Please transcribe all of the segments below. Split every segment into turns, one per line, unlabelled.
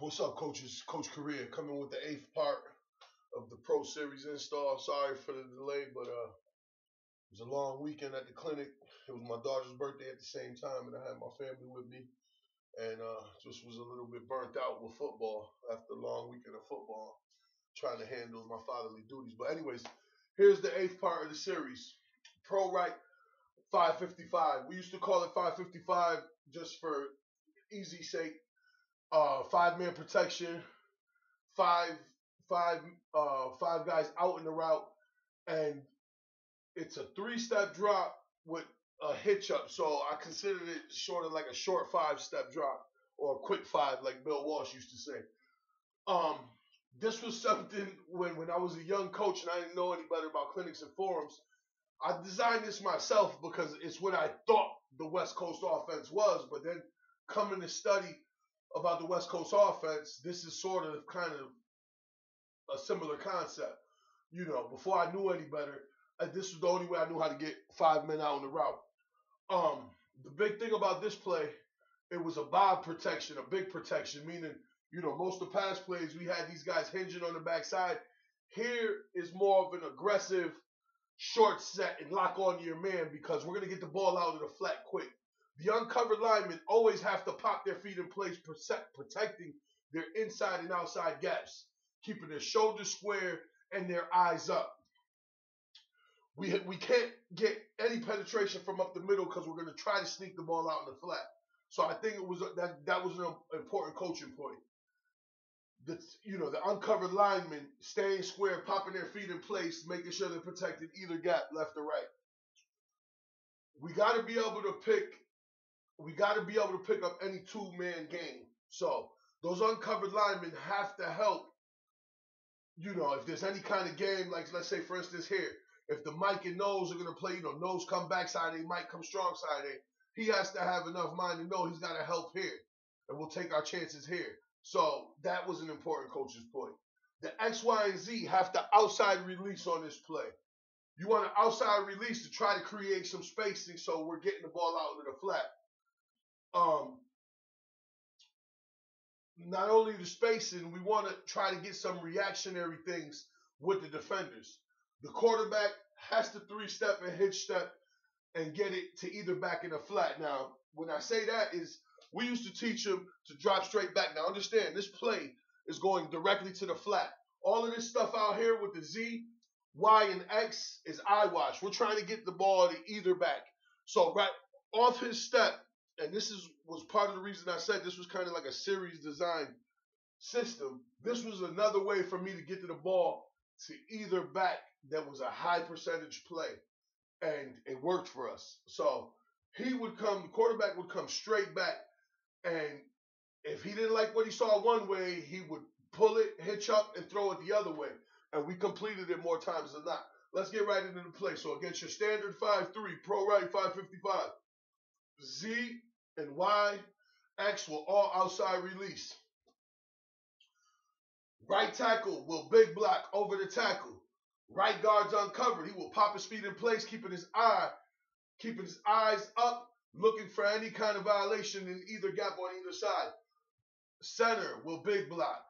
What's up, coaches? Coach Korea coming with the 8th part of the Pro Series install. Sorry for the delay, but it was a long weekend at the clinic. It was my daughter's birthday at the same time, and I had my family with me, and just was a little bit burnt out with football after a long weekend of football, trying to handle my fatherly duties. But anyways, here's the 8th part of the series. Pro right 555. We used to call it 555 just for easy sake. 5-man protection, five five guys out in the route, and it's a 3-step drop with a hitch up. So I considered it sort of like a short 5-step drop or a quick 5, like Bill Walsh used to say. Um, this was something when I was a young coach and I didn't know any better about clinics and forums. I designed this myself because it's what I thought the West Coast offense was, but then coming to study about the West Coast offense, this is sort of kind of a similar concept. You know, before I knew any better, this was the only way I knew how to get 5 men out on the route. The big thing about this play, it was a bob protection, a big protection, meaning, you know, most of the pass plays, we had these guys hinging on the backside. Here is more of an aggressive short set and lock on to your man because we're going to get the ball out of the flat quick. The uncovered linemen always have to pop their feet in place, protecting their inside and outside gaps, keeping their shoulders square and their eyes up. We can't get any penetration from up the middle because we're going to try to sneak the ball out in the flat. So I think it was that was an important coaching point. The uncovered linemen staying square, popping their feet in place, making sure they're protected either gap, left or right. We got to be able to pick up any 2-man game. So those uncovered linemen have to help. You know, if there's any kind of game, like let's say, for instance, here, if the Mike and Nose are going to play, you know, Nose come backside A, Mike come strong side A, he has to have enough mind to know he's got to help here. And we'll take our chances here. So that was an important coach's point. The X, Y, and Z have to outside release on this play. You want an outside release to try to create some spacing so we're getting the ball out into the flat. Not only the spacing, we want to try to get some reactionary things with the defenders. The quarterback has to 3-step and hitch step and get it to either back in the flat. Now, when I say that is, we used to teach them to drop straight back. Now, understand, this play is going directly to the flat. All of this stuff out here with the Z, Y, and X is eyewash. We're trying to get the ball to either back. So right off his step, and this was part of the reason I said this was kind of like a series design system. This was another way for me to get to the ball to either back that was a high percentage play, and it worked for us. So the quarterback would come straight back, and if he didn't like what he saw one way, he would pull it, hitch up, and throw it the other way. And we completed it more times than not. Let's get right into the play. So against your standard 5-3, pro right 555, Z and Y, X will all outside release. Right tackle will big block over the tackle. Right guard's uncovered. He will pop his feet in place, keeping his eyes up, looking for any kind of violation in either gap on either side. Center will big block.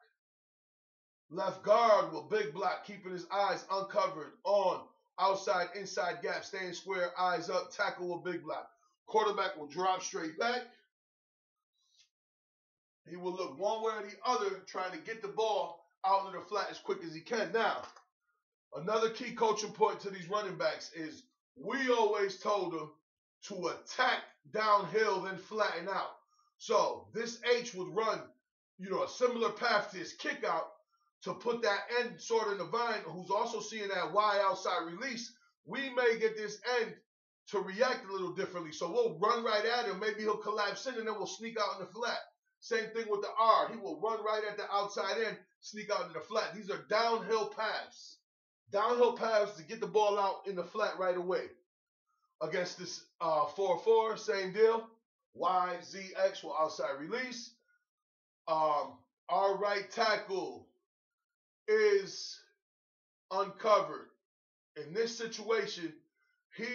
Left guard will big block, keeping his eyes uncovered on outside, inside gap, staying square, eyes up. Tackle will big block. Quarterback will drop straight back. He will look one way or the other, trying to get the ball out into the flat as quick as he can. Now, another key coaching point to these running backs is we always told them to attack downhill, then flatten out. So this H would run, you know, a similar path to his kick out to put that end sort of in the vine, who's also seeing that Y outside release. We may get this end to react a little differently. So we'll run right at him. Maybe he'll collapse in, and then we'll sneak out in the flat. Same thing with the R. He will run right at the outside end, sneak out in the flat. These are downhill paths. Downhill paths to get the ball out in the flat right away. Against this 4-4, same deal. Y, Z, X will outside release. Our right tackle is uncovered. In this situation, he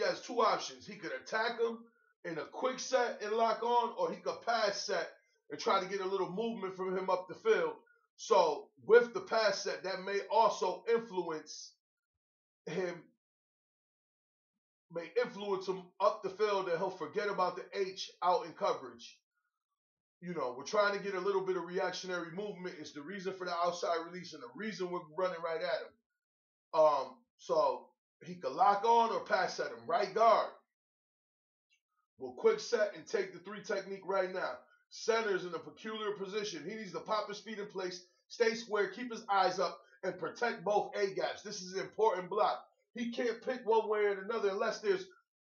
has 2 options. He could attack him in a quick set and lock on, or he could pass set and try to get a little movement from him up the field. So with the pass set, that may also influence him, up the field, and he'll forget about the H out in coverage. We're trying to get a little bit of reactionary movement. It's the reason for the outside release and the reason we're running right at him. So he could lock on or pass set him. Right guard will quick set and take the 3 technique right now. Center's in a peculiar position. He needs to pop his feet in place, stay square, keep his eyes up, and protect both A gaps. This is an important block. He can't pick one way or another unless there's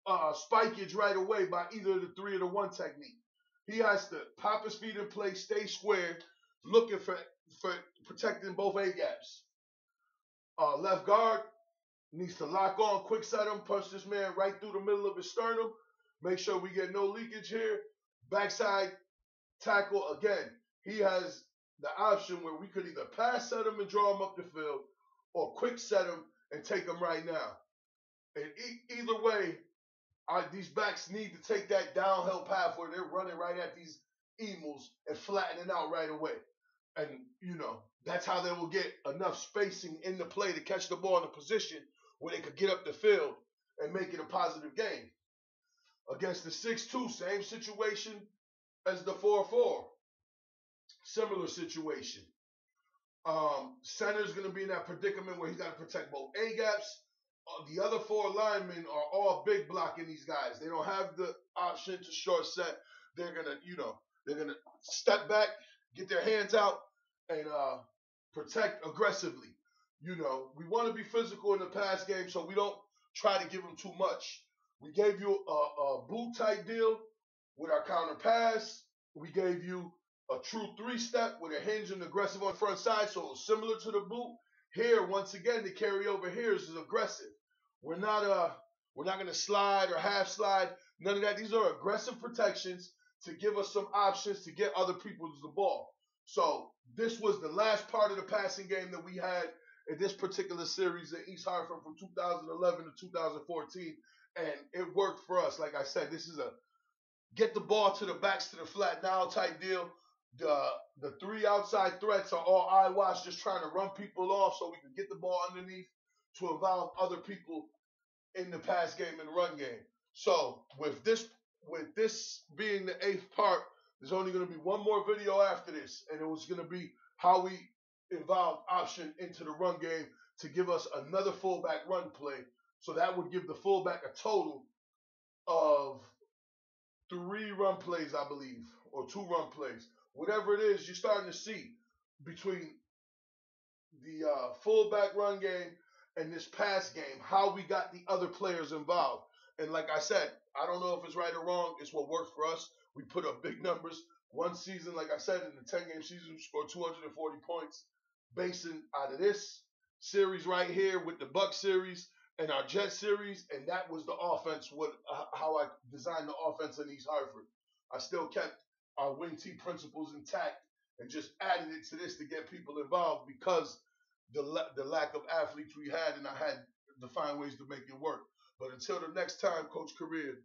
spikage right away by either the 3 or the 1 technique. He has to pop his feet in place, stay square, looking for protecting both A gaps. Left guard needs to lock on, quick set him, punch this man right through the middle of his sternum. Make sure we get no leakage here. Backside tackle, again, he has the option where we could either pass set him and draw him up the field or quick set him and take him right now. And either way, these backs need to take that downhill path where they're running right at these emals and flattening out right away. And, that's how they will get enough spacing in the play to catch the ball in a position where they could get up the field and make it a positive game. Against the 6-2, same situation as the 4-4. Similar situation. Center's going to be in that predicament where he's got to protect both A gaps. The other 4 linemen are all big blocking these guys. They don't have the option to short set. They're gonna step back, get their hands out, and protect aggressively. We want to be physical in the pass game, so we don't try to give them too much. We gave you a boot type deal with our counter pass. We gave you a true 3-step with a hinge and aggressive on the front side, so it was similar to the boot. Here, once again, the carryover here is aggressive. We're not going to slide or half slide. None of that. These are aggressive protections to give us some options to get other people to the ball. So this was the last part of the passing game that we had in this particular series in East Hartford from 2011 to 2014, and it worked for us. Like I said, this is a get the ball to the backs to the flat now type deal. The 3 outside threats are all eye watch, just trying to run people off so we can get the ball underneath to involve other people in the pass game and run game. So with this being the 8th part, there's only going to be one more video after this, and it was going to be how we involved option into the run game to give us another fullback run play. So that would give the fullback a total of 3 run plays, I believe, or 2 run plays. Whatever it is, you're starting to see between the fullback run game and this pass game, how we got the other players involved. And like I said, I don't know if it's right or wrong. It's what worked for us. We put up big numbers. One season, like I said, in the 10-game season, we scored 240 points. Basing out of this series right here with the Buck series and our Jet series, and that was the offense, how I designed the offense in East Hartford. I still kept our wing T principles intact and just added it to this to get people involved because the lack of athletes we had, and I had to find ways to make it work. But until the next time, Coach Career,